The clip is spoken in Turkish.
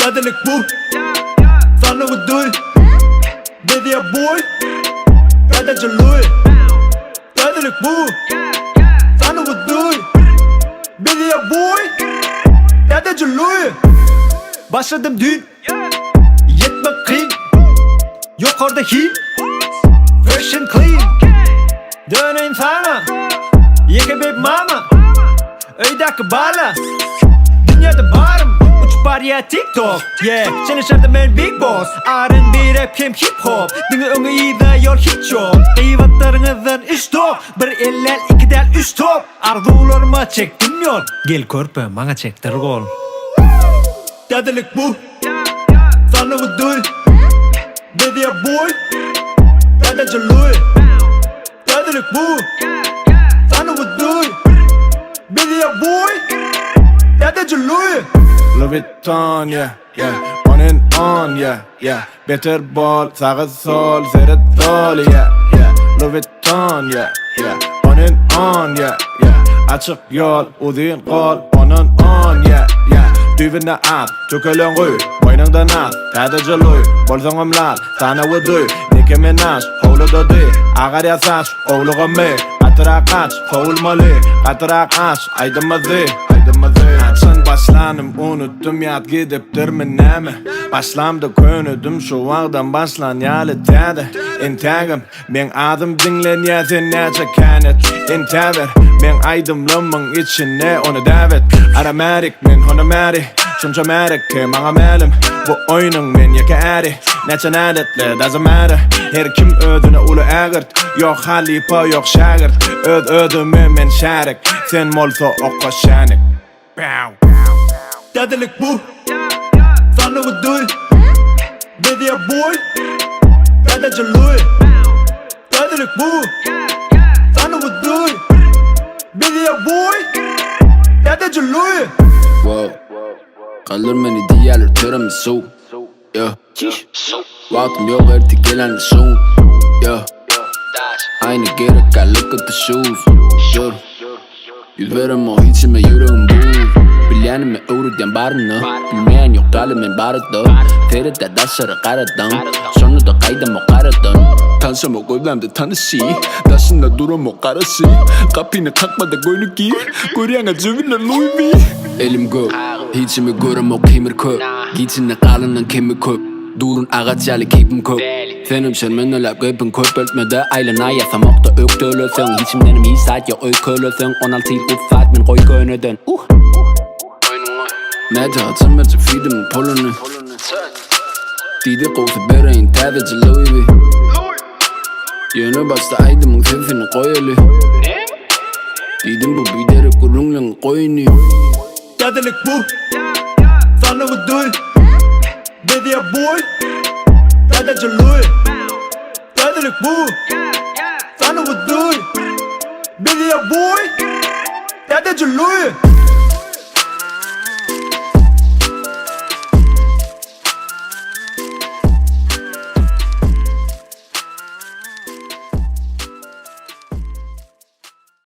Dedelik bu, sana bu duy. Dedi ya boy, dedece luy. Dedelik bu, sana bu duy. Dedi ya boy, dedece luy. Başladım dün, yetmek kıyım. Yok orada hil, fresh and clean. Döneyim sana, yeke baby mama. Öydeki bala, dünyada varım. Uçup var ya TikTok, yeah. Çalışırdım ben big boss. R&B rap hem hip hop. Dini öngü iyi de yol hiç yok. Kıyvatlarınızdan üç top. Bir eller iki del üç top. Arzularıma çektim yol. Gel körpe bana çektir gol. Dedelik bu, sana bu duy. Dedi ya boy, dedece luy. Dedelik bu, sana bu duy. Dedi ya boy, dedece luy. Louis Vuitton, yeah, yeah. On and on, yeah, yeah. Better ball, sagız sol, seret sol, yeah, yeah. Louis Vuitton, yeah, yeah. On and on, yeah, yeah. Açık yol, uzun kol, on and on, yeah, yeah. Düvünde at, tökelen koy, boynundan at, tadece luy. Bolsan omlal, sana vuduy. Nicki Minaj, howlu da duy. Agar ya saç, oğluğa me. Katıra kaç, kovulmalı. Katıra kaç, aydınmazı, aydınmazı. Açın başlanım, unuttum yat gidip durmanamı. Başlamda könüdüm, şu ağdan başlan yalı tadı. İntagım, ben adım dinlen ya sen nece kanet. İntaver, ben aydımlamın içine onu davet. Aramarik men honamari, şunca merik ki mağamelim. Bu oyunun men yaka eri. Neçen adetle doesn't matter. Her kim ödüne ulu ağırt. Yok halipa yok şağırt. Ödüme men şarik. Sen molsa okka şanik. Dedelik bu, sana bu duy. Dedi ya boy, dedece luy. Dedelik bu, sana bu duy. Dedi ya boy, dedece luy. Wow, kalır beni diğerler töremi su. Yeah, vaktim yok artık gelen de soon. Yeah, aynı gerek I look at the shoes. Yeah, yüz verem o içime yüreğim buz. Bilenime uğrayken barını, bilmeyen yok dalimin barıdı. Teride daşarı karadan, sonra da kaydım o karadan. Tansam o gözlemde tanışı, daşında durum o karışı. Kapını kalkmadı gönlü giy, koryana cıvıyla Louis V. Elim gök, içime görem o kemir köp. Gitsinle kalından kemik köp. Durun ağaçyalı keyfim köp. Senim şermen öyle köpün köp öltmede. Aylana yasamakta öktölösün. İçimdenim iyi saat ya öykölösün. 16 yıl ufat men koy gönöden. Nede hatım etse fidemin polunu. Dide gose bedre end tadece Louis V. Yeni başta aydımın sesini koyalı. Didim bu bidere kurunglun koyunu. Dedelik bu, sana bu duy. Dedi ya boy, dedece luy. Dedelik bu, sana bu duy. Dedi ya boy, dedece luy.